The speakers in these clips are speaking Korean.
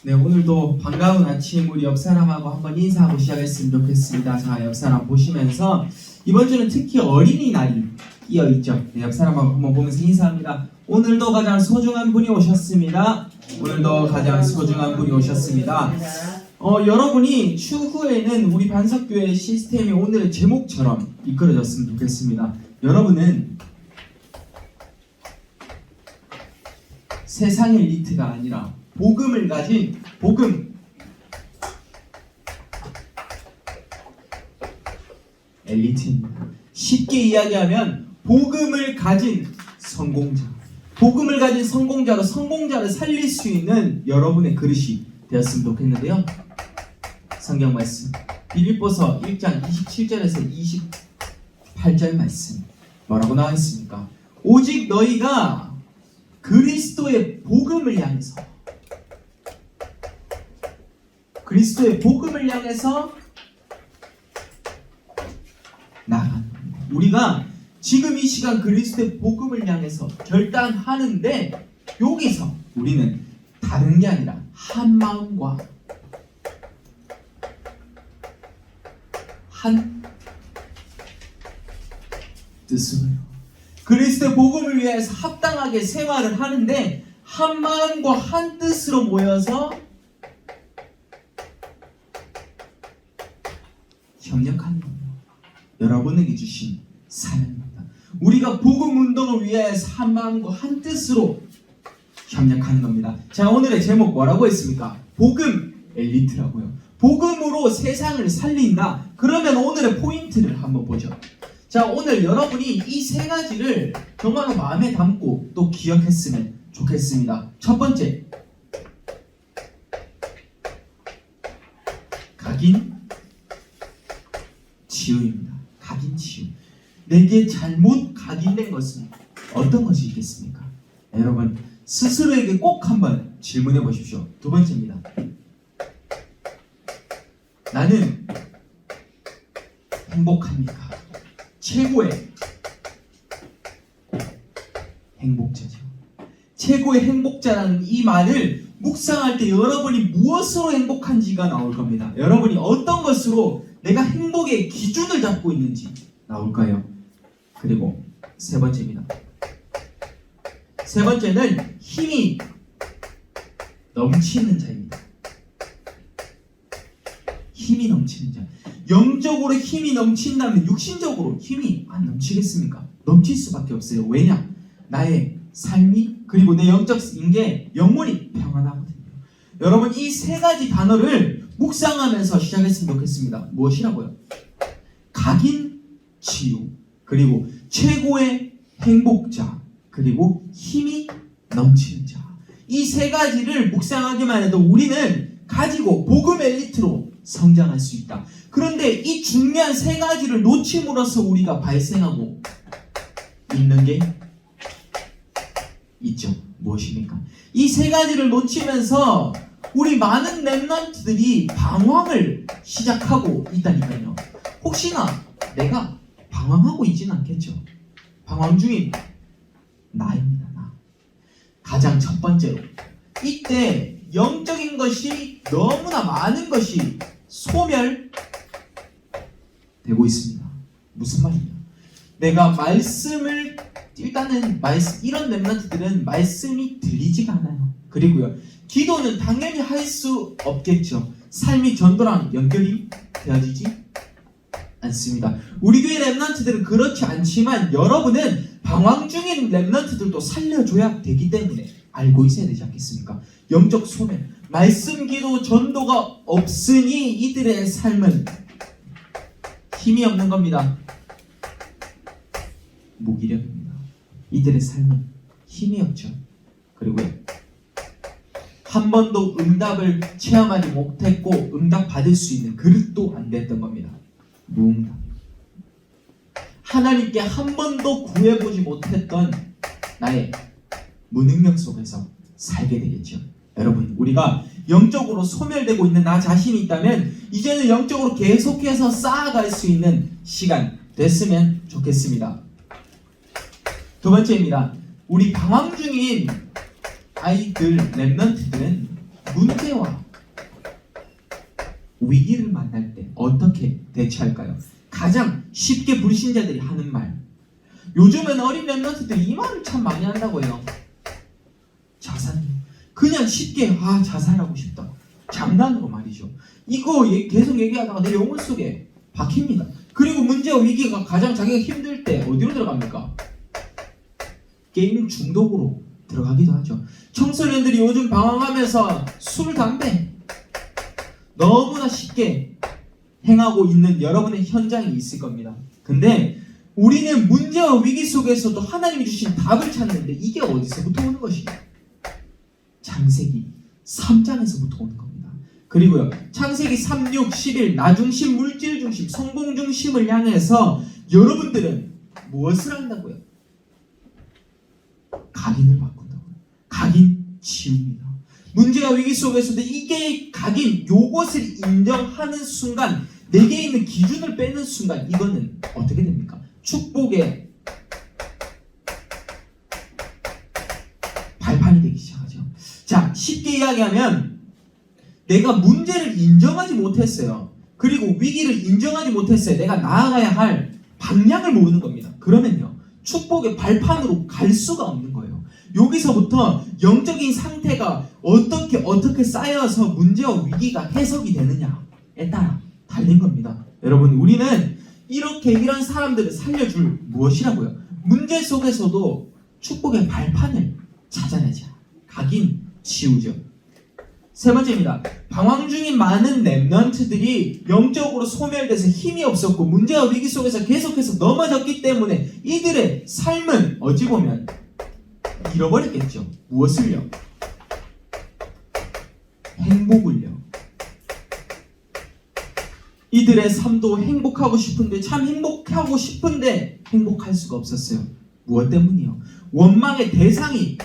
네, 오늘도 반가운 아침 우리 옆 사람하고 한번 인사하고 시작했으면 좋겠습니다. 자, 옆 사람 보시면서 이번 주는 특히 어린이날이 끼어 있죠. 네, 옆 사람하고 한번 보면서 인사합니다. 오늘도 가장 소중한 분이 오셨습니다. 오늘도 가장 소중한 분이 오셨습니다. 여러분이 추후에는 우리 반석교회 시스템이 오늘의 제목처럼 이끌어졌으면 좋겠습니다. 여러분은 세상의 엘리트가 아니라 복음을 가진 복음 엘리트입니다. 쉽게 이야기하면 복음을 가진 성공자, 복음을 가진 성공자로 성공자를 살릴 수 있는 여러분의 그릇이 되었으면 좋겠는데요. 성경 말씀 빌립보서 1장 27절에서 28절 말씀 뭐라고 나와 있습니까? 오직 너희가 그리스도의 복음을 향해서 나아가는 겁니다. 우리가 지금 이 시간 그리스도의 복음을 향해서 결단하는데 여기서 우리는 다른 게 아니라 한 마음과 한 뜻으로 그리스도의 복음을 위해서 합당하게 생활을 하는데 한 마음과 한 뜻으로 모여서 협력하는 겁니다. 여러분에게 주신 사명입니다. 우리가 복음 운동을 위해서 한 마음과 한 뜻으로 협력하는 겁니다. 자, 오늘의 제목 뭐라고 했습니까? 복음 엘리트라고요. 복음으로 세상을 살린다. 그러면 오늘의 포인트를 한번 보죠. 자, 오늘 여러분이 이 세 가지를 정말로 마음에 담고 또 기억했으면 좋겠습니다. 첫 번째, 각인 치유입니다. 각인 치유. 내게 잘못 각인된 것은 어떤 것이 있겠습니까? 여러분 스스로에게 꼭 한번 질문해 보십시오. 두 번째입니다. 나는 행복합니까? 최고의 행복자죠. 최고의 행복자라는 이 말을 묵상할 때 여러분이 무엇으로 행복한지가 나올 겁니다. 여러분이 어떤 것으로 내가 행복의 기준을 잡고 있는지 나올까요? 그리고 세 번째입니다. 세 번째는 힘이 넘치는 자입니다. 힘이 넘치는 자. 영적으로 힘이 넘친다면 육신적으로 힘이 안 넘치겠습니까? 넘칠 수밖에 없어요. 왜냐? 나의 삶이 그리고 내 영적 인계 영혼이 평안하거든요. 여러분 이 세 가지 단어를 묵상하면서 시작했으면 좋겠습니다. 무엇이라고요? 각인 치유, 그리고 최고의 행복자, 그리고 힘이 넘치는 자. 이 세 가지를 묵상하기만 해도 우리는 가지고 복음 엘리트로 성장할 수 있다. 그런데 이 중요한 세 가지를 놓침으로써 우리가 발생하고 있는 게 있죠. 무엇입니까? 이 세 가지를 놓치면서 우리 많은 랩런트들이 방황을 시작하고 있다니까요. 혹시나 내가 방황하고 있지는 않겠죠. 방황 중인 나입니다. 나. 가장 첫 번째로 이때 영적인 것이 너무나 많은 것이 소멸되고 있습니다. 무슨 말이냐? 내가 말씀을 일단은 이런 랩런트들은 말씀이 들리지가 않아요. 그리고요, 기도는 당연히 할 수 없겠죠. 삶이 전도랑 연결이 되어지지 않습니다. 우리 교회 랩런트들은 그렇지 않지만 여러분은 방황 중인 랩런트들도 살려줘야 되기 때문에 알고 있어야 되지 않겠습니까? 영적 소멸, 말씀 기도 전도가 없으니 이들의 삶은 힘이 없는 겁니다. 무기력입니다. 이들의 삶은 힘이 없죠. 그리고 한 번도 응답을 체험하지 못했고 응답 받을 수 있는 그릇도 안 됐던 겁니다. 무응답. 하나님께 한 번도 구해보지 못했던 나의 무능력 속에서 살게 되겠죠. 여러분, 우리가 영적으로 소멸되고 있는 나 자신이 있다면 이제는 영적으로 계속해서 쌓아갈 수 있는 시간 됐으면 좋겠습니다. 두 번째입니다. 우리 방황 중인 아이들, 랩런트들은 문제와 위기를 만날 때 어떻게 대처할까요? 가장 쉽게 불신자들이 하는 말. 요즘은 어린 랩런트들이 이 말을 참 많이 한다고요. 자살이요. 그냥 쉽게 자살하고 싶다. 장난으로 말이죠. 이거 계속 얘기하다가 내 영혼 속에 박힙니다. 그리고 문제와 위기가 가장 자기가 힘들 때 어디로 들어갑니까? 게임 중독으로 들어가기도 하죠. 청소년들이 요즘 방황하면서 술, 담배 너무나 쉽게 행하고 있는 여러분의 현장이 있을 겁니다. 근데 우리는 문제와 위기 속에서도 하나님이 주신 답을 찾는데 이게 어디서부터 오는 것이냐? 창세기 3장에서부터 오는 겁니다. 그리고요, 창세기 3, 6, 11 나중심, 물질중심, 성공중심을 향해서 여러분들은 무엇을 한다고요? 각인을 바꾼다고요. 각인 지웁니다. 문제와 위기 속에서도 이게 각인, 요것을 인정하는 순간, 내게 있는 기준을 빼는 순간 이거는 어떻게 됩니까? 축복의 발판이 되기 시작하죠. 자, 쉽게 이야기하면 내가 문제를 인정하지 못했어요. 그리고 위기를 인정하지 못했어요. 내가 나아가야 할 방향을 모르는 겁니다. 그러면요, 축복의 발판으로 갈 수가 없는 거예요. 여기서부터 영적인 상태가 어떻게 쌓여서 문제와 위기가 해석이 되느냐에 따라 달린 겁니다. 여러분, 우리는 이런 사람들을 살려줄 무엇이라고요? 문제 속에서도 축복의 발판을 찾아내자. 각인 지우죠. 세 번째입니다. 방황 중인 많은 랩런트들이 영적으로 소멸돼서 힘이 없었고 문제와 위기 속에서 계속해서 넘어졌기 때문에 이들의 삶은 어찌 보면 잃어버렸겠죠. 무엇을요? 행복을요. 이들의 삶도 행복하고 싶은데, 참 행복하고 싶은데 행복할 수가 없었어요. 무엇 때문이요? 원망의 대상이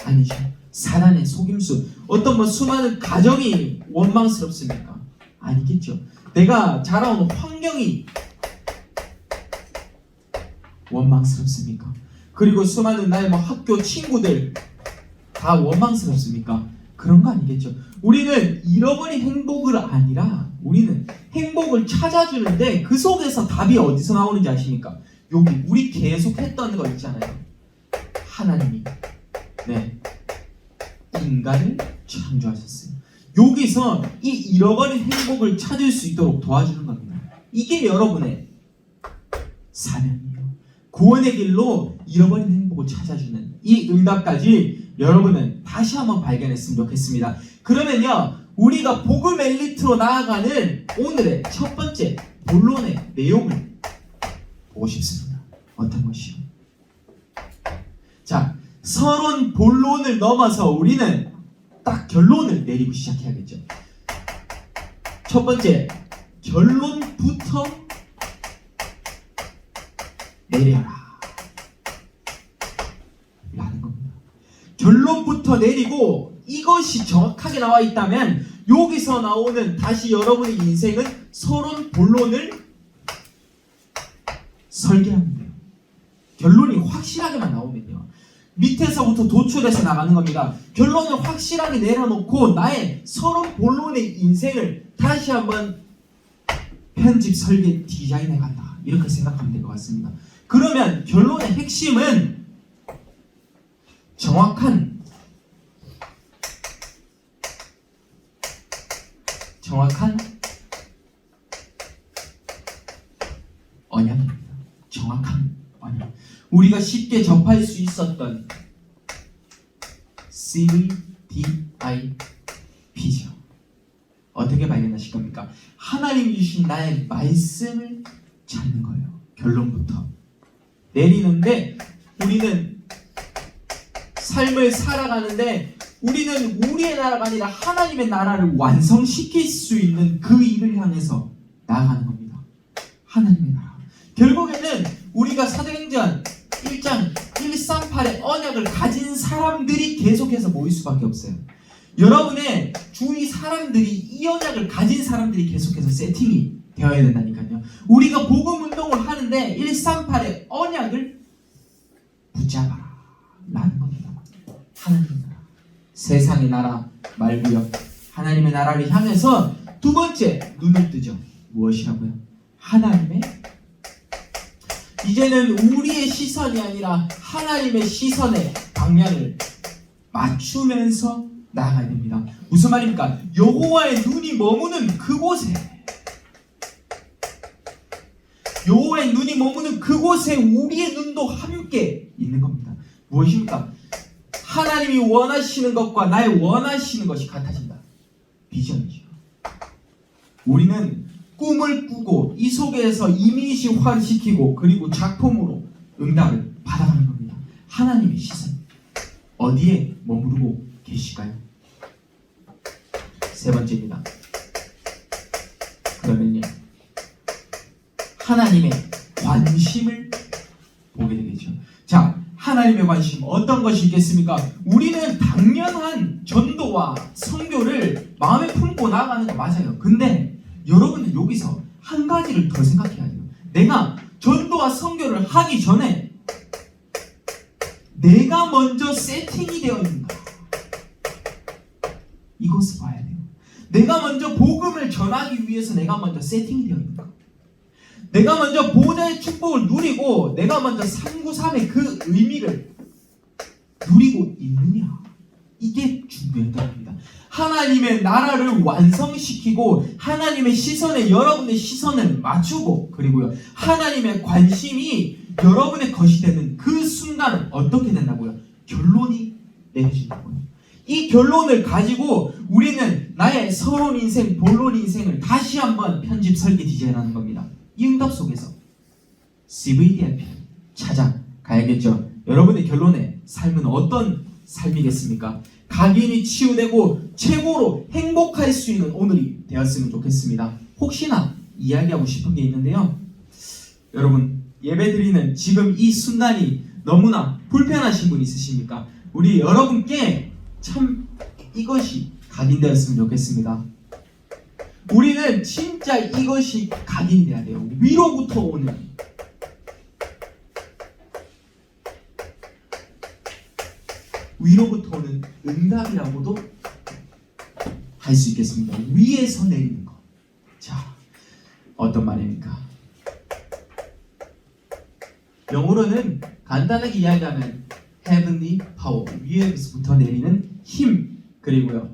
아니죠. 사단의 속임수. 어떤 수많은 가정이 원망스럽습니까? 아니겠죠. 내가 자라온 환경이 원망스럽습니까? 그리고 수많은 나의 학교 친구들 다 원망스럽습니까? 그런 거 아니겠죠. 우리는 잃어버린 행복을 아니라 우리는 행복을 찾아주는데 그 속에서 답이 어디서 나오는지 아십니까? 여기 우리 계속 했던 거 있잖아요. 하나님이 인간을 창조하셨어요. 여기서 이 잃어버린 행복을 찾을 수 있도록 도와주는 겁니다. 이게 여러분의 사명이에요. 구원의 길로 잃어버린 행복을 찾아주는 이 응답까지 여러분은 다시 한번 발견했으면 좋겠습니다. 그러면요, 우리가 복음 엘리트로 나아가는 오늘의 첫 번째 본론의 내용을 보고 싶습니다. 어떤 것이요? 자, 서론 본론을 넘어서 우리는 딱 결론을 내리고 시작해야겠죠. 첫 번째, 결론부터 내려라 라는 겁니다. 결론부터 내리고 이것이 정확하게 나와 있다면 여기서 나오는 다시 여러분의 인생은 서론 본론을 설계하면 돼요. 결론이 확실하게만 나오면요, 밑에서부터 도출해서 나가는 겁니다. 결론을 확실하게 내려놓고 나의 서론 본론의 인생을 다시 한번 편집, 설계, 디자인해 간다. 이렇게 생각하면 될 것 같습니다. 그러면 결론의 핵심은 정확한 언약입니다. 정확한 언약. 우리가 쉽게 접할 수 있었던 CVDIP죠. 어떻게 발견하실 겁니까? 하나님이 주신 나의 말씀을 찾는 거예요. 결론부터 내리는데, 우리는 삶을 살아가는데 우리는 우리의 나라가 아니라 하나님의 나라를 완성시킬 수 있는 그 일을 향해서 나아가는 겁니다. 하나님의 나라. 결국에는 우리가 사도행전 1장 138의 언약을 가진 사람들이 계속해서 모일 수밖에 없어요. 여러분의 주위 사람들이, 이 언약을 가진 사람들이 계속해서 세팅이 되어야 된다니까요. 우리가 복음 운동을 하는데 138의 언약을 붙잡아라 라는 겁니다. 하나님 나라. 세상의 나라 말고요. 하나님의 나라를 향해서 두 번째 눈을 뜨죠. 무엇이라고요? 하나님의, 이제는 우리의 시선이 아니라 하나님의 시선의 방향을 맞추면서 나아가야 됩니다. 무슨 말입니까? 여호와의 눈이 머무는 그곳에, 여호와의 눈이 머무는 그곳에 우리의 눈도 함께 있는 겁니다. 무엇입니까? 하나님이 원하시는 것과 나의 원하시는 것이 같아진다. 비전이죠. 우리는 꿈을 꾸고 이 속에서 이미지화시키고 그리고 작품으로 응답을 받아가는 겁니다. 하나님의 시선 어디에 머무르고 계실까요? 세 번째입니다. 그러면요, 하나님의 관심을 보게 되겠죠. 자, 하나님의 관심 어떤 것이 있겠습니까? 우리는 당연한 전도와 선교를 마음에 품고 나아가는 거 맞아요. 근데 여러분은 여기서 한 가지를 더 생각해야 돼요. 내가 전도와 선교를 하기 전에 내가 먼저 세팅이 되어 있는가? 이것을 봐야 돼요. 내가 먼저 복음을 전하기 위해서 내가 먼저 세팅이 되어 있는가? 내가 먼저 보호자의 축복을 누리고 내가 먼저 393의 그 의미를 누리고 있느냐? 이게 중요했던 겁니다. 하나님의 나라를 완성시키고 하나님의 시선에 여러분의 시선을 맞추고 그리고요, 하나님의 관심이 여러분의 것이 되는 그 순간 어떻게 된다고요? 결론이 내려진다고요. 이 결론을 가지고 우리는 나의 서론 인생, 본론 인생을 다시 한번 편집, 설계, 디자인하는 겁니다. 이 응답 속에서 CVDIP 찾아가야겠죠. 여러분의 결론의 삶은 어떤 삶이겠습니까? 각인이 치유되고 최고로 행복할 수 있는 오늘이 되었으면 좋겠습니다. 혹시나 이야기하고 싶은 게 있는데요. 여러분, 예배드리는 지금 이 순간이 너무나 불편하신 분 있으십니까? 우리 여러분께 참 이것이 각인되었으면 좋겠습니다. 우리는 진짜 이것이 각인돼야 돼요. 위로부터 오는, 위로부터 오는 응답이라고도 할 수 있겠습니다. 위에서 내리는 것. 자, 어떤 말입니까? 영어로는 간단하게 이야기하면 heavenly power, 위에서부터 내리는 힘, 그리고요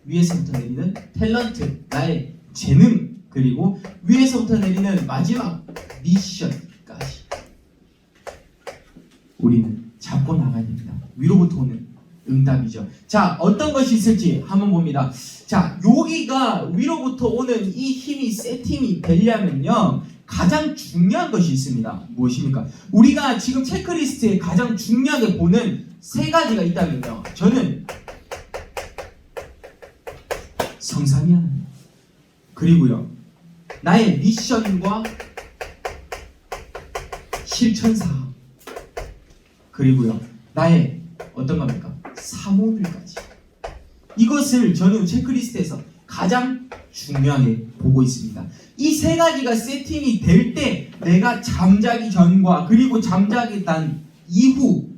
위에서부터 내리는 탤런트, 나의 재능, 그리고 위에서부터 내리는 마지막 미션까지 우리는 잡고 나가야 됩니다. 위로부터 오는 응답이죠. 자, 어떤 것이 있을지 한번 봅니다. 자, 여기가 위로부터 오는 이 힘이 세팅이 되려면요, 가장 중요한 것이 있습니다. 무엇입니까? 우리가 지금 체크리스트에 가장 중요하게 보는 세 가지가 있다면요, 저는 성삼위 하나님, 그리고요 나의 미션과 실천사항, 그리고요 나의 어떤 겁니까? 사모들까지. 이것을 저는 체크리스트에서 가장 중요하게 보고 있습니다. 이 세 가지가 세팅이 될 때 내가 잠자기 전과 그리고 잠자기 난 이후,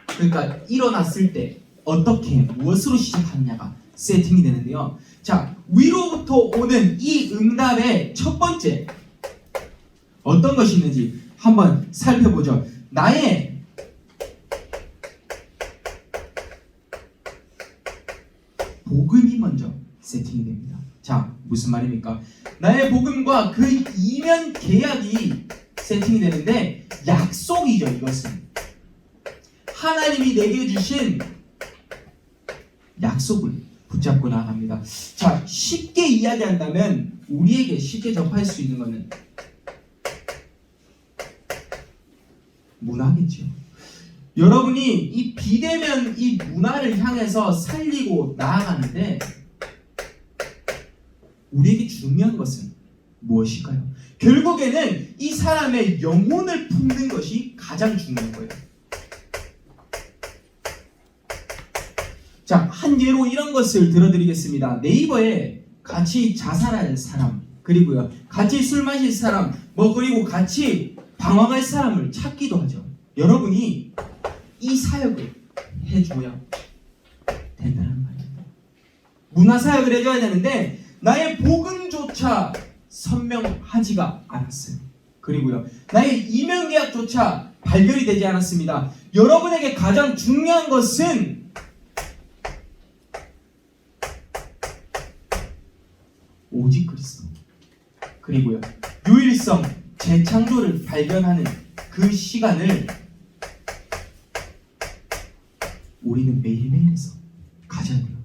그러니까 일어났을 때 어떻게 무엇으로 시작하느냐가 세팅이 되는데요. 자, 위로부터 오는 이 응답의 첫 번째 어떤 것이 있는지 한번 살펴보죠. 나의 복음이 먼저 세팅이 됩니다. 자, 무슨 말입니까? 나의 복음과 그 이면 계약이 세팅이 되는데 약속이죠. 이것은 하나님이 내게 주신 약속을 붙잡고 나갑니다. 자, 쉽게 이야기한다면 우리에게 쉽게 접할 수 있는 것은 문화겠죠. 여러분이 이 비대면 이 문화를 향해서 살리고 나아가는데 우리에게 중요한 것은 무엇일까요? 결국에는 이 사람의 영혼을 품는 것이 가장 중요한 거예요. 자, 한 예로 이런 것을 들어드리겠습니다. 네이버에 같이 자살할 사람, 그리고요 같이 술 마실 사람, 그리고 같이 방황할 사람을 찾기도 하죠. 여러분이 이 사역을 해줘야 된다는 말이에요. 문화사역을 해줘야 되는데 나의 복음조차 선명하지가 않았어요. 그리고요, 나의 이명계약조차 발견이 되지 않았습니다. 여러분에게 가장 중요한 것은 오직 그리스도, 그리고요, 유일성, 재창조를 발견하는 그 시간을 우리는 매일매일에서 가져야 돼요.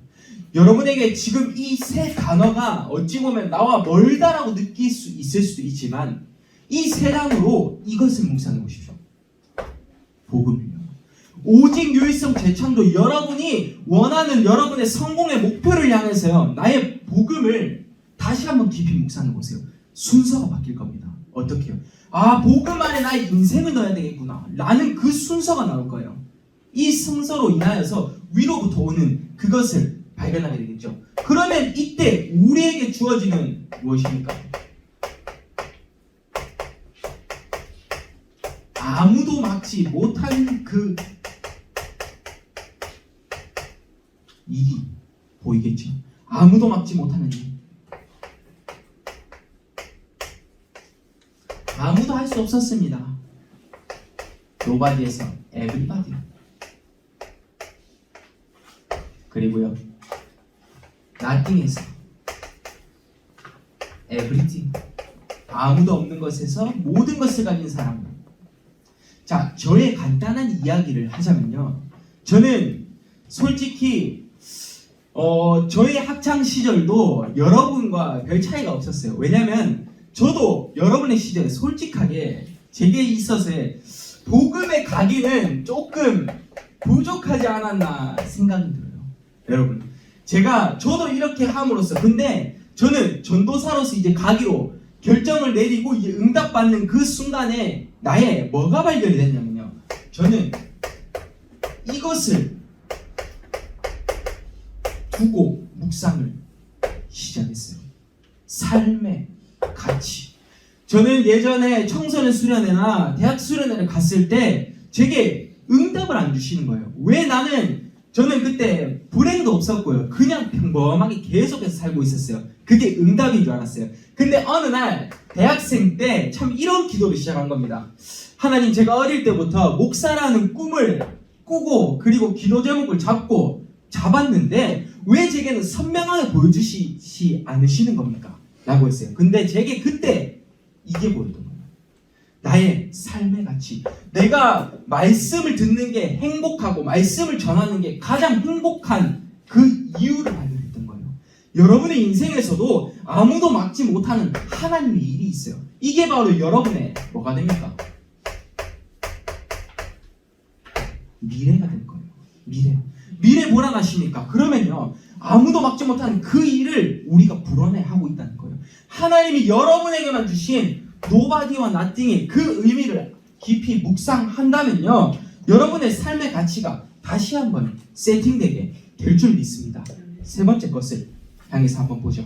여러분에게 지금 이 세 단어가 어찌 보면 나와 멀다라고 느낄 수 있을 수도 있지만 이 세 단어로 이것을 묵상해 보십시오. 복음이요. 오직 유일성 재창조, 여러분이 원하는 여러분의 성공의 목표를 향해서요, 나의 복음을 다시 한번 깊이 묵상해 보세요. 순서가 바뀔 겁니다. 어떻게요? 아, 복음 안에 나의 인생을 넣어야 되겠구나 라는 그 순서가 나올 거예요. 이 순서로 인하여서 위로부터 오는 그것을 발견하게 되겠죠. 그러면 이때 우리에게 주어지는 무엇입니까? 아무도 막지 못한 그 일이 보이겠죠. 아무도 막지 못하는 일. 아무도 할 수 없었습니다. 노바디에서 에브리바디. 그리고요, 나띵에서 에브리띵. 아무도 없는 것에서 모든 것을 가진 사람. 자, 저의 간단한 이야기를 하자면요, 저는 솔직히 저의 학창 시절도 여러분과 별 차이가 없었어요. 왜냐면 저도 여러분의 시절에 솔직하게 제게 있어서의 복음의 가기는 조금 부족하지 않았나 생각이 들어요. 여러분, 저도 이렇게 함으로써, 근데 저는 전도사로서 이제 가기로 결정을 내리고 이제 응답받는 그 순간에 나의 뭐가 발견이 됐냐면요, 저는 이것을 두고 묵상을 시작했어요. 삶의 가치. 저는 예전에 청소년 수련회나 대학 수련회를 갔을 때 제게 응답을 안 주시는 거예요. 왜? 저는 그때 불행도 없었고요, 그냥 평범하게 계속해서 살고 있었어요. 그게 응답인 줄 알았어요. 근데 어느 날 대학생 때 참 이런 기도를 시작한 겁니다. 하나님, 제가 어릴 때부터 목사라는 꿈을 꾸고 그리고 기도 제목을 잡았는데 왜 제게는 선명하게 보여주시지 않으시는 겁니까? 라고 했어요. 근데 제게 그때 이게 보였던 거예요. 나의 삶의 가치. 내가 말씀을 듣는 게 행복하고 말씀을 전하는 게 가장 행복한 그 이유를 발견했던 거예요. 여러분의 인생에서도 아무도 막지 못하는 하나님의 일이 있어요. 이게 바로 여러분의 뭐가 됩니까? 미래가 될 거예요. 미래 뭐라 하십니까? 그러면요, 아무도 막지 못하는 그 일을 우리가 불어내하고 있다는 거예요. 하나님이 여러분에게만 주신 노바디와 나띵의 그 의미를 깊이 묵상한다면요, 여러분의 삶의 가치가 다시 한번 세팅되게 될 줄 믿습니다. 세 번째 것을 향해서 한번 보죠.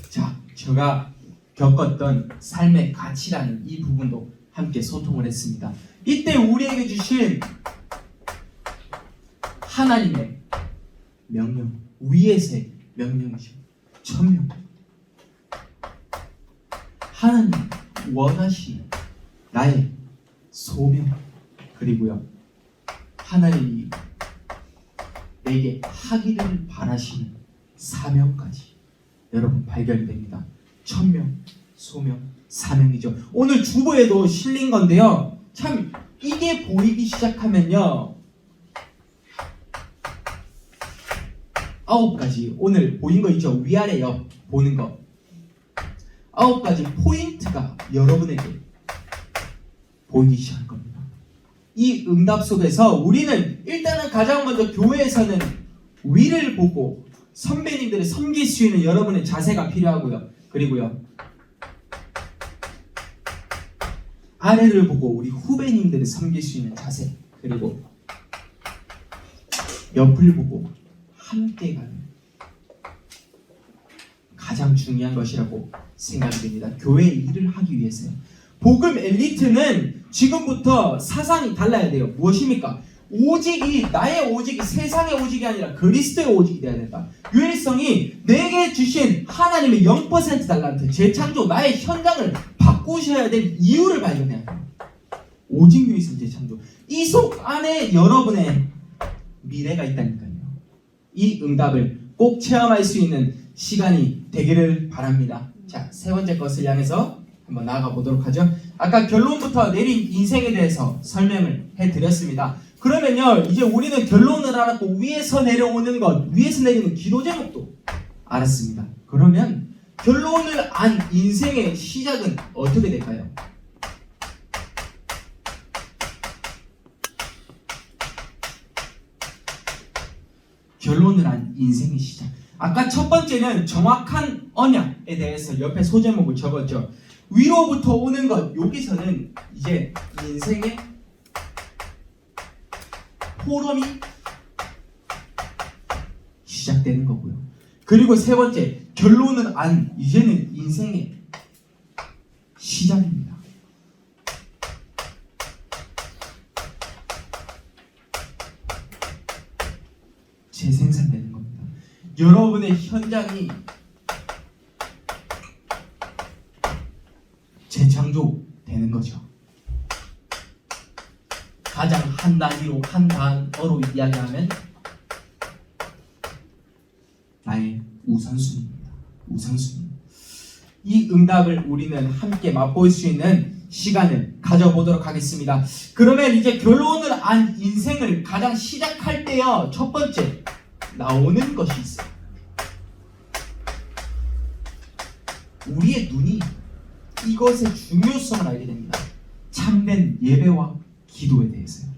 자, 제가 겪었던 삶의 가치라는 이 부분도 함께 소통을 했습니다. 이때 우리에게 주신 하나님의 명령, 위에서의 명령이죠. 천명. 하나님 원하시는 나의 소명, 그리고요, 하나님이 내게 하기를 바라시는 사명까지 여러분 발견이 됩니다. 천명, 소명, 사명이죠. 오늘 주보에도 실린 건데요, 참 이게 보이기 시작하면요, 9가지 오늘 보인 거 있죠? 위아래 옆 보는 거 9가지 포인트가 여러분에게 보이기 시작할 겁니다. 이 응답 속에서 우리는 일단은 가장 먼저 교회에서는 위를 보고 선배님들을 섬길 수 있는 여러분의 자세가 필요하고요. 그리고요, 아래를 보고 우리 후배님들을 섬길 수 있는 자세, 그리고 옆을 보고 함께 가는, 가장 중요한 것이라고 생각이 됩니다. 교회의 일을 하기 위해서요. 복음 엘리트는 지금부터 사상이 달라야 돼요. 무엇입니까? 오직이 나의 오직이 세상의 오직이 아니라 그리스도의 오직이 돼야 된다. 유일성이 내게 주신 하나님의 0% 달란트 재창조 나의 현장을 바꾸셔야 될 이유를 발견해야 돼요. 오직 유일성 재창조 이 속 안에 여러분의 미래가 있다니까요. 이 응답을 꼭 체험할 수 있는 시간이 되기를 바랍니다. 자, 세 번째 것을 향해서 한번 나아가 보도록 하죠. 아까 결론부터 내린 인생에 대해서 설명을 해드렸습니다. 그러면요, 이제 우리는 결론을 알았고 위에서 내려오는 것, 위에서 내리는 기도 제목도 알았습니다. 그러면 결론을 안 인생의 시작은 어떻게 될까요? 결론을 안 인생의 시작. 아까 첫 번째는 정확한 언약에 대해서 옆에 소제목을 적었죠. 위로부터 오는 것, 여기서는 이제 인생의 포럼이 시작되는 거고요. 그리고 세 번째, 결론은 안, 이제는 인생의 시작입니다. 재생산되는 겁니다. 여러분의 현장이 재창조되는 거죠. 가장 한 단위로 한 단어로 이야기하면 나의 우선순위입니다. 우선순위. 이 응답을 우리는 함께 맛볼 수 있는 시간을 가져보도록 하겠습니다. 그러면 이제 결론을 안 인생을 가장 시작할 때요, 첫 번째 나오는 것이 있어요. 우리의 눈이 이것의 중요성을 알게 됩니다. 참된 예배와 기도에 대해서요.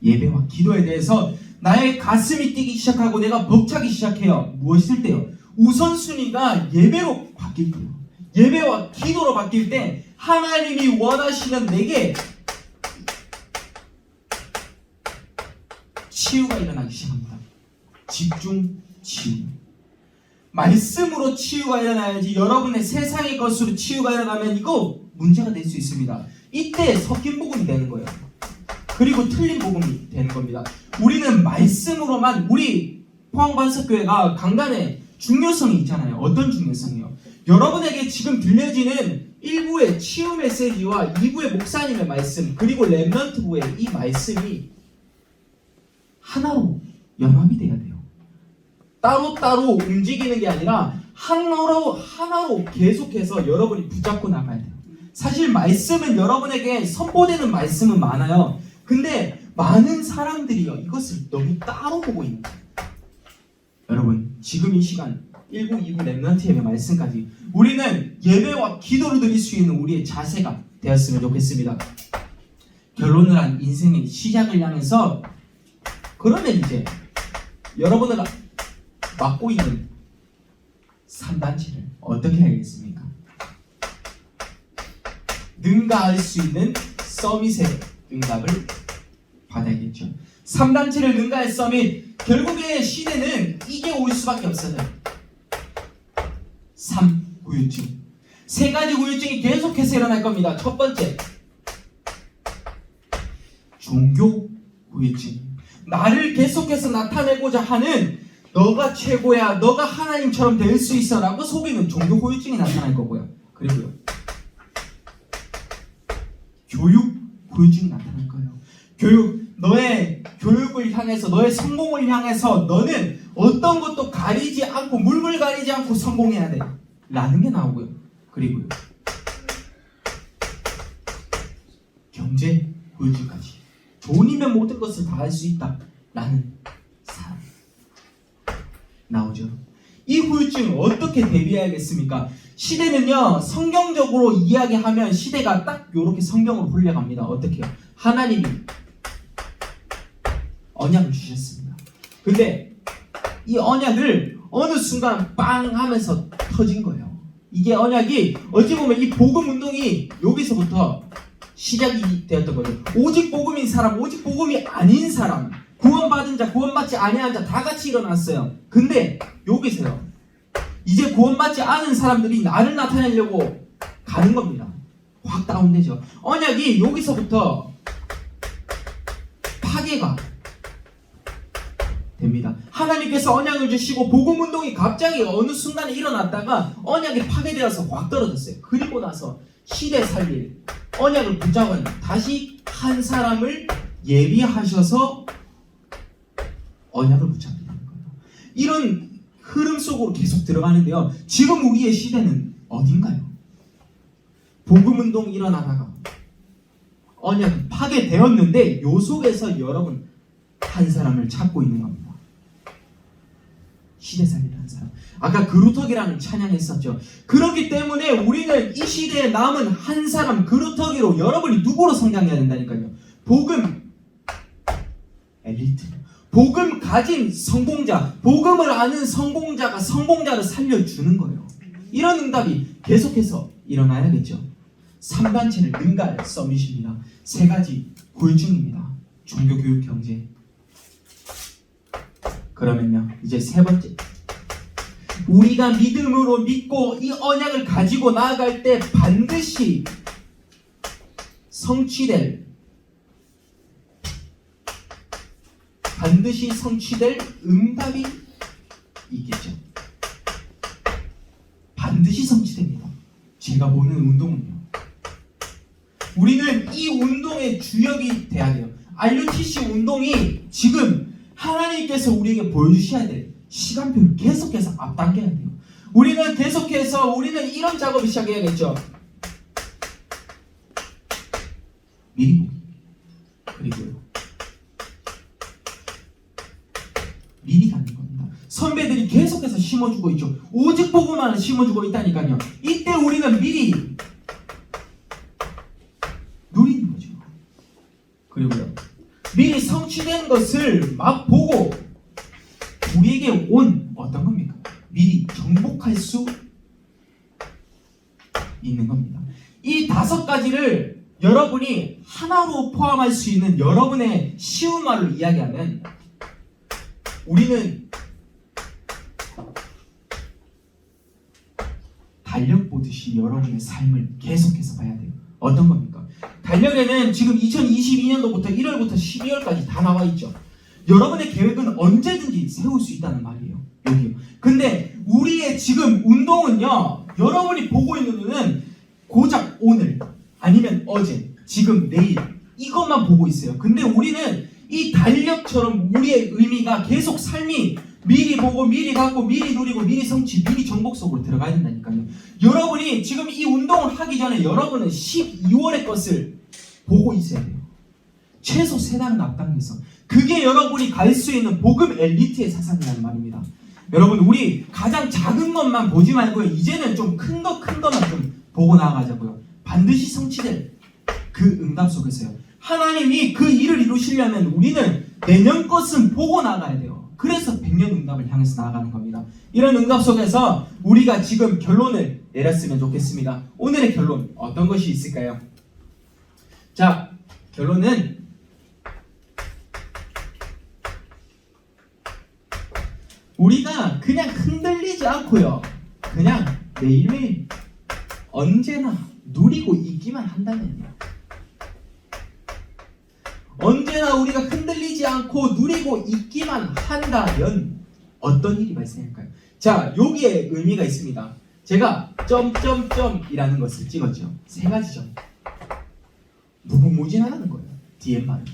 예배와 기도에 대해서 나의 가슴이 뛰기 시작하고 내가 벅차기 시작해요. 무엇일 때요? 우선순위가 예배로 바뀔 때요. 예배와 기도로 바뀔 때 하나님이 원하시는 내게 치유가 일어나기 시작합니다. 집중 치유. 말씀으로 치유가 일어나야지 여러분의 세상의 것으로 치유가 일어나면 이거 문제가 될 수 있습니다. 이때 섞인 복음이 되는 거예요. 그리고 틀린 복음이 되는 겁니다. 우리는 말씀으로만 우리 포항반석교회가 강단의 중요성이 있잖아요. 어떤 중요성이요? 여러분에게 지금 들려지는 1부의 치유 메시지와 2부의 목사님의 말씀 그리고 렘넌트부의 이 말씀이 하나로 연합이 돼야 돼요. 따로따로 움직이는 게 아니라 하나로 계속해서 여러분이 붙잡고 나가야 돼요. 사실 말씀은 여러분에게 선포되는 말씀은 많아요. 근데 많은 사람들이요 이것을 너무 따로 보고 있는 거예요. 여러분 지금 이 시간 1부, 2부 렘넌트 예배 말씀까지 우리는 예배와 기도를 드릴 수 있는 우리의 자세가 되었으면 좋겠습니다. 결론을 한 인생의 시작을 향해서 그러면 이제 여러분을 맡고 있는 3단체를 어떻게 해야겠습니까? 능가할 수 있는 서밋의 응답을 받아야겠죠. 3단체를 능가할 서밋, 결국에 시대는 이게 올 수밖에 없어요. 3. 후유증. 세 가지 후유증이 계속해서 일어날 겁니다. 첫 번째, 종교 후유증. 나를 계속해서 나타내고자 하는 너가 최고야, 너가 하나님처럼 될 수 있어 라고 속이는 종교 후유증이 나타날 거고요. 그리고요, 교육 후유증이 나타날 거예요. 너의 교육을 향해서, 너의 성공을 향해서 너는 어떤 것도 가리지 않고, 물불 가리지 않고 성공해야 돼 라는 게 나오고요. 그리고요, 경제 후유증까지. 돈이면 모든 것을 다 할 수 있다 라는 사람 나오죠. 이 후유증을 어떻게 대비해야겠습니까? 시대는요, 성경적으로 이야기하면 시대가 딱 이렇게 성경으로 흘려갑니다. 어떻게 해요? 하나님이 언약을 주셨습니다. 근데 이 언약을 어느 순간 빵 하면서 터진 거예요. 이게 언약이 어찌 보면 이 복음 운동이 여기서부터 시작이 되었던 거죠. 오직 복음인 사람, 오직 복음이 아닌 사람, 구원받은 자, 구원받지 아니한 자 다 같이 일어났어요. 근데 여기서요, 이제 구원받지 않은 사람들이 나를 나타내려고 가는 겁니다. 확 다운되죠. 언약이 여기서부터 파괴가 됩니다. 하나님께서 언약을 주시고 복음 운동이 갑자기 어느 순간에 일어났다가 언약이 파괴되어서 확 떨어졌어요. 그리고 나서 시대 살릴 언약을 붙잡은 다시 한 사람을 예비하셔서 언약을 붙잡게 되는 거예요. 이런 흐름 속으로 계속 들어가는데요. 지금 우리의 시대는 어딘가요? 복음 운동이 일어나다가 언약이 파괴되었는데 요 속에서 여러분 한 사람을 찾고 있는 겁니다. 시대 살리는 한 사람. 아까 그루터기라는 찬양했었죠. 그렇기 때문에 우리는 이 시대에 남은 한 사람 그루터기로 여러분이 누구로 성장해야 된다니까요. 복음 엘리트, 복음 가진 성공자, 복음을 아는 성공자가 성공자를 살려주는 거예요. 이런 응답이 계속해서 일어나야겠죠. 3단체를 능가할 서밋입니다. 3가지 골중입니다. 종교교육 경제. 그러면요, 이제 3번째, 우리가 믿음으로 믿고 이 언약을 가지고 나아갈 때 반드시 성취될 응답이 있겠죠. 반드시 성취됩니다. 제가 보는 운동은요, 우리는 이 운동의 주역이 돼야 돼요. RUTC 운동이 지금 하나님께서 우리에게 보여주셔야 될 시간표를 계속해서 앞당겨야 돼요. 우리는 이런 작업을 시작해야겠죠. 미리 보기. 그리고요, 미리 가는 겁니다. 선배들이 계속해서 심어주고 있죠. 오직 복음만을 심어주고 있다니까요. 이때 우리는 미리 누리는 거죠. 그리고요, 미리 성취된 것을 막 보고 우리에게 온 어떤 겁니까? 미리 정복할 수 있는 겁니다. 이 5가지를 여러분이 하나로 포함할 수 있는 여러분의 쉬운 말로 이야기하면 우리는 달력 보듯이 여러분의 삶을 계속해서 봐야 돼요. 어떤 겁니까? 달력에는 지금 2022년도부터 1월부터 12월까지 다 나와 있죠. 여러분의 계획은 언제든지 세울 수 있다는 말이에요. 여기요. 근데 우리의 지금 운동은요, 여러분이 보고 있는 눈은 고작 오늘 아니면 어제, 지금, 내일 이것만 보고 있어요. 근데 우리는 이 달력처럼 우리의 의미가 계속 삶이 미리 보고 미리 갖고 미리 누리고 미리 성취 미리 정복 속으로 들어가야 된다니까요. 여러분이 지금 이 운동을 하기 전에 여러분은 12월의 것을 보고 있어야 돼요. 최소 3달은 앞당겨서. 그게 여러분이 갈 수 있는 복음 엘리트의 사상이라는 말입니다. 여러분, 우리 가장 작은 것만 보지 말고요, 이제는 좀 큰 것만 좀 보고 나아가자고요. 반드시 성취될 그 응답 속에서요, 하나님이 그 일을 이루시려면 우리는 내년 것은 보고 나가야 돼요. 그래서 100년 응답을 향해서 나아가는 겁니다. 이런 응답 속에서 우리가 지금 결론을 내렸으면 좋겠습니다. 오늘의 결론 어떤 것이 있을까요? 자, 결론은 우리가 그냥 흔들리지 않고요, 그냥 매일매일 언제나 누리고 있기만 한다면요, 언제나 우리가 흔들리지 않고 누리고 있기만 한다면 어떤 일이 발생할까요? 자, 여기에 의미가 있습니다. 제가 점점점이라는 것을 찍었죠. 3가지 점. 무궁무진하다는 거예요. 뒤에 말은.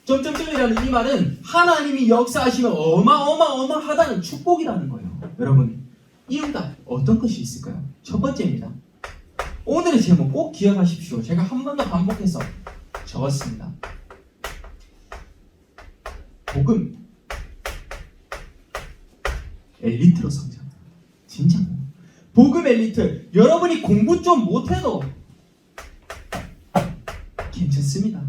점점점이라는 이 말은 하나님이 역사하시면 어마어마하다는 축복이라는 거예요. 여러분, 이 응답 어떤 것이 있을까요? 첫 번째입니다. 오늘의 제목 꼭 기억하십시오. 제가 한 번 더 반복해서 적었습니다. 복음 엘리트로 성장. 진짜 복음 엘리트. 여러분이 공부 좀 못해도 괜찮습니다.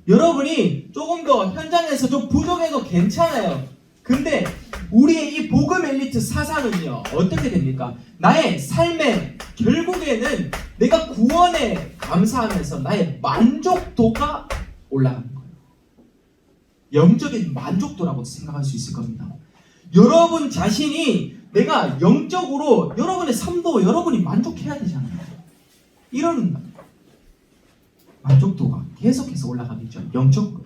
여러분이 조금 더 현장에서 좀 부족해도 괜찮아요. 근데 우리의 이 복음 엘리트 사상은요, 어떻게 됩니까? 나의 삶에 결국에는 내가 구원에 감사하면서 나의 만족도가 올라가는 거예요. 영적인 만족도라고 생각할 수 있을 겁니다. 여러분 자신이 내가 영적으로 여러분의 삶도 여러분이 만족해야 되잖아요. 이런 만족도가 계속해서 올라가겠죠. 영적으로.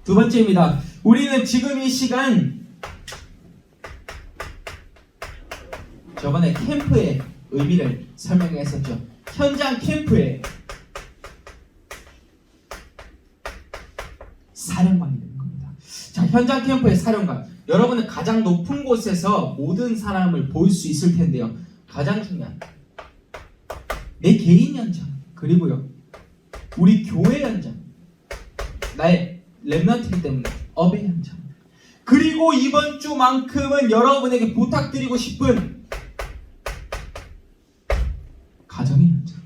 두 번째입니다. 우리는 지금 이 시간 저번에 캠프의 의미를 설명했었죠. 현장 캠프의 사령관이 되는 겁니다. 자, 현장 캠프의 사령관. 여러분은 가장 높은 곳에서 모든 사람을 볼 수 있을 텐데요. 가장 중요한 내 개인 현장, 그리고요 우리 교회 현장, 나의 렘넌트이기 때문에 업의 현장, 그리고 이번 주만큼은 여러분에게 부탁드리고 싶은 가정의 현장.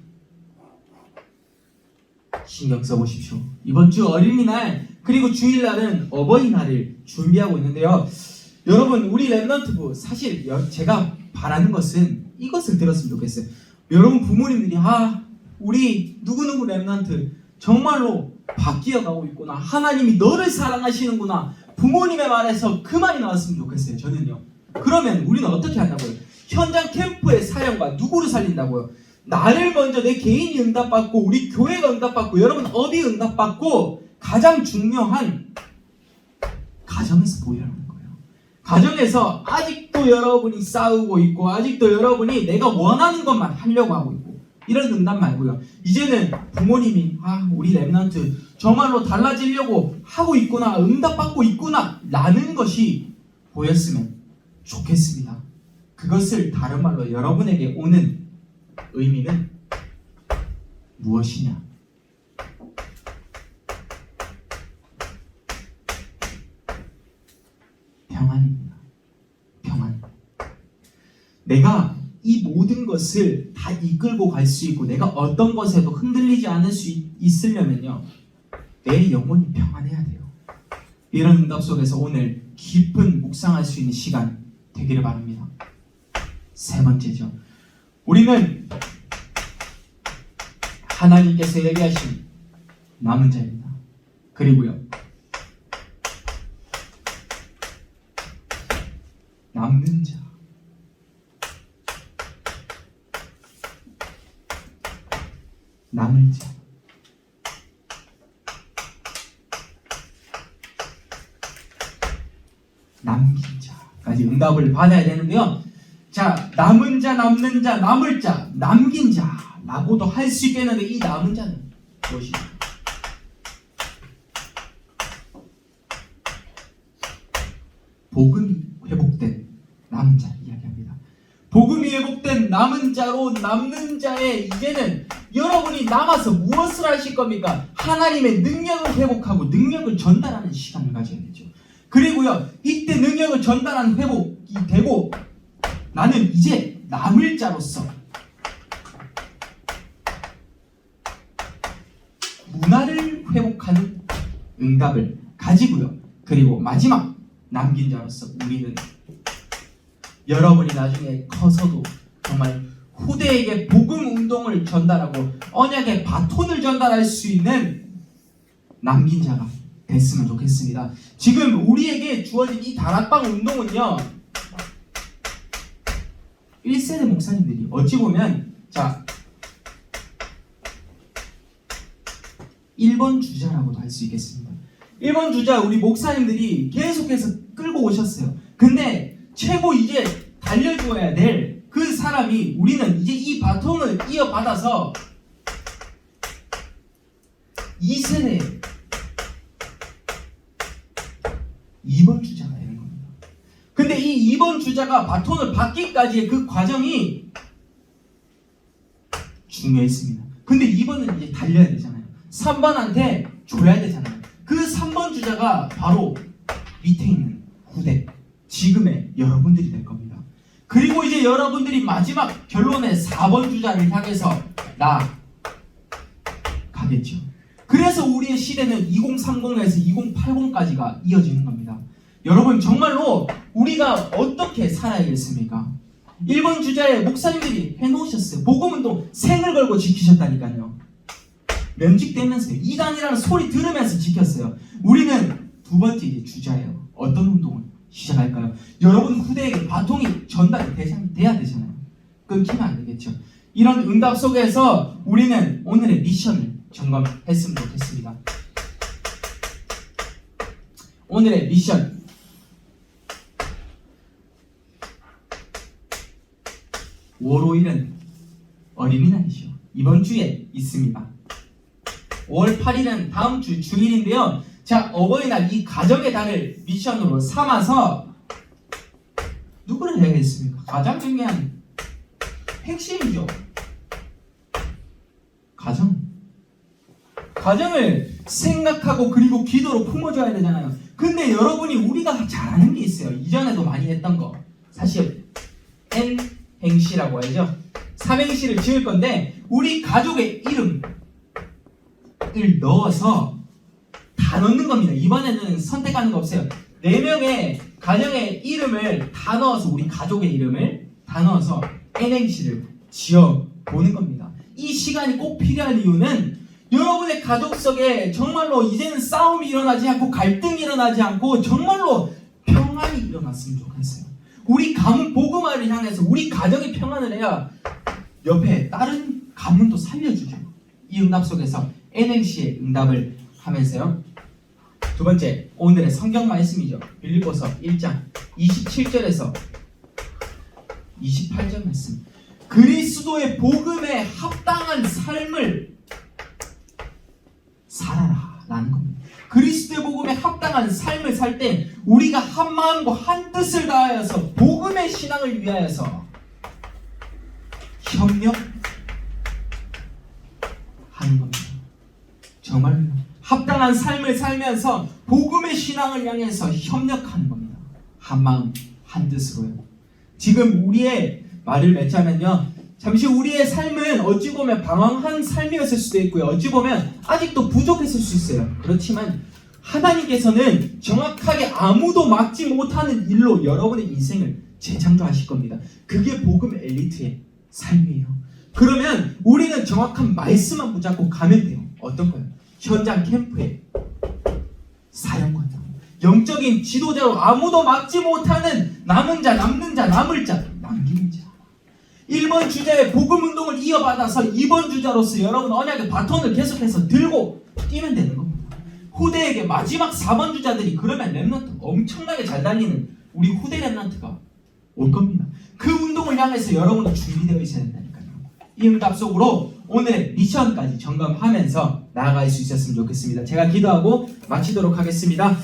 신경 써보십시오. 이번 주 어린이날 그리고 주일날은 어버이날을 준비하고 있는데요. 여러분, 우리 렘넌트부 사실 제가 바라는 것은 이것을 들었으면 좋겠어요. 여러분 부모님들이 우리 누구누구 렘넌트 정말로 바뀌어가고 있구나, 하나님이 너를 사랑하시는구나, 부모님의 말에서 그 말이 나왔으면 좋겠어요. 저는요. 그러면 우리는 어떻게 한다고요? 현장 캠프의 사령관 누구를 살린다고요? 나를 먼저 내 개인이 응답받고 우리 교회가 응답받고 여러분 업이 응답받고 가장 중요한 가정에서 보여라는 거예요. 가정에서 아직도 여러분이 싸우고 있고 아직도 여러분이 내가 원하는 것만 하려고 하고 있고 이런 응답 말고요. 이제는 부모님이 우리 렘넌트 정말로 달라지려고 하고 있구나, 응답받고 있구나 라는 것이 보였으면 좋겠습니다. 그것을 다른 말로 여러분에게 오는 의미는 무엇이냐? 평안입니다. 평안. 내가 이 모든 것을 다 이끌고 갈 수 있고 내가 어떤 것에도 흔들리지 않을 수 있으려면요, 내 영혼이 평안해야 돼요. 이런 응답 속에서 오늘 깊은 묵상할 수 있는 시간 되기를 바랍니다. 세 번째죠. 우리는 하나님께서 얘기하신 남은 자입니다. 그리고요, 남는 자. 남은 자. 남긴 자까지 응답을 받아야 되는데요. 자, 남은 자, 남는 자, 남을 자, 남긴 자라고도 할 수 있겠는데 이 남은 자는 무엇이죠? 복음이 회복된 남은 자를 이야기합니다. 복음이 회복된 남은 자로 남는 자의 이제는 여러분이 남아서 무엇을 하실 겁니까? 하나님의 능력을 회복하고 능력을 전달하는 시간을 가져야 되죠. 그리고요, 이때 능력을 전달하는 회복이 되고 나는 이제 남을 자로서 문화를 회복하는 응답을 가지고요. 그리고 마지막 남긴 자로서 우리는 여러분이 나중에 커서도 정말 후대에게 복음 운동을 전달하고 언약의 바톤을 전달할 수 있는 남긴 자가 됐으면 좋겠습니다. 지금 우리에게 주어진 이 다락방 운동은요, 1세대 목사님들이 어찌 보면 1번 주자라고도 할 수 있겠습니다. 1번 주자 우리 목사님들이 계속해서 끌고 오셨어요. 근데 최고 이제 달려줘야 될 그 사람이 우리는 이제 이 바통을 이어받아서 2세대 2번 주자가 되는 겁니다. 근데 이 2번 주자가 바톤을 받기까지의 그 과정이 중요했습니다. 근데 2번은 이제 달려야 되잖아요. 3번한테 줘야 되잖아요. 그 3번 주자가 바로 밑에 있는 후대, 지금의 여러분들이 될 겁니다. 그리고 이제 여러분들이 마지막 결론의 4번 주자를 향해서 나가겠죠. 그래서 우리의 시대는 2030에서 2080까지가 이어지는 겁니다. 여러분, 정말로 우리가 어떻게 살아야겠습니까? 1번 주자의 목사님들이 해놓으셨어요. 복음운동 생을 걸고 지키셨다니까요. 면직되면서요. 이단이라는 소리 들으면서 지켰어요. 우리는 두 번째 이제 주자예요. 어떤 운동을 시작할까요? 여러분 후대에게 바통이 전달이 돼야 되잖아요. 끊기면 안 되겠죠. 이런 응답 속에서 우리는 오늘의 미션을 점검했으면 좋겠습니다. 오늘의 미션. 월요일은 어린이날이죠. 이번 주에 있습니다. 5월 8일은 다음 주 주일인데요. 자, 어버이날 이 가정의 달을 미션으로 삼아서 누구를 해야겠습니까? 가장 중요한 핵심이죠. 가정을 생각하고 그리고 기도로 품어줘야 되잖아요. 근데 여러분이 우리가 잘 아는 게 있어요. 이전에도 많이 했던 거. 사실 N행시라고 하죠. 삼행시를 지을 건데 우리 가족의 이름을 넣어서 다 넣는 겁니다. 이번에는 선택하는 거 없어요. 4명의 가정의 이름을 다 넣어서 우리 가족의 이름을 다 넣어서 N행시를 지어보는 겁니다. 이 시간이 꼭 필요한 이유는 여러분의 가족 속에 정말로 이제는 싸움이 일어나지 않고 갈등이 일어나지 않고 정말로 평안이 일어났으면 좋겠어요. 우리 가문 복음화를 향해서 우리 가정이 평안을 해야 옆에 다른 가문도 살려주죠. 이 응답 속에서 N행시의 응답을 하면서요. 두 번째, 오늘의 성경 말씀이죠. 빌립보서 1장 27절에서 28절 말씀. 그리스도의 복음에 합당한 삶을 살아라 라는 겁니다. 그리스도의 복음에 합당한 삶을 살 때 우리가 한 마음과 한 뜻을 다하여서 복음의 신앙을 위하여서 협력하는 겁니다. 정말로 합당한 삶을 살면서 복음의 신앙을 향해서 협력하는 겁니다. 한 마음 한 뜻으로요. 지금 우리의 말을 맺자면요, 잠시 우리의 삶은 어찌 보면 방황한 삶이었을 수도 있고요. 어찌 보면 아직도 부족했을 수 있어요. 그렇지만 하나님께서는 정확하게 아무도 막지 못하는 일로 여러분의 인생을 재창조하실 겁니다. 그게 복음 엘리트의 삶이에요. 그러면 우리는 정확한 말씀만 붙잡고 가면 돼요. 어떤 거요? 현장 캠프에 사령관, 영적인 지도자로 아무도 막지 못하는 남은 자, 남는 자, 남을 자, 남기는 자. 1번 주자의 복음 운동을 이어받아서 2번 주자로서 여러분 언약의 바톤을 계속해서 들고 뛰면 되는 겁니다. 후대에게 마지막 4번 주자들이 그러면 랩런트 엄청나게 잘 달리는 우리 후대 랩런트가 올 겁니다. 그 운동을 향해서 여러분은 준비되어 있어야 된다니까요. 이 응답 속으로 오늘의 미션까지 점검하면서 나아갈 수 있었으면 좋겠습니다. 제가 기도하고 마치도록 하겠습니다.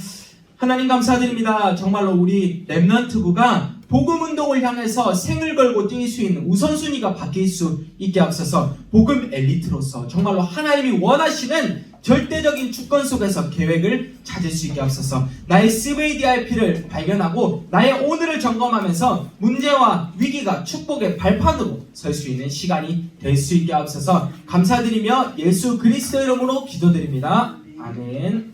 하나님 감사드립니다. 정말로 우리 랩런트부가 복음 운동을 향해서 생을 걸고 뛸 수 있는 우선순위가 바뀔 수 있게 앞서서 복음 엘리트로서 정말로 하나님이 원하시는 절대적인 주권 속에서 계획을 찾을 수 있게 앞서서 나의 CVDIP를 발견하고 나의 오늘을 점검하면서 문제와 위기가 축복의 발판으로 설 수 있는 시간이 될 수 있게 앞서서 감사드리며 예수 그리스도 이름으로 기도드립니다. 아멘.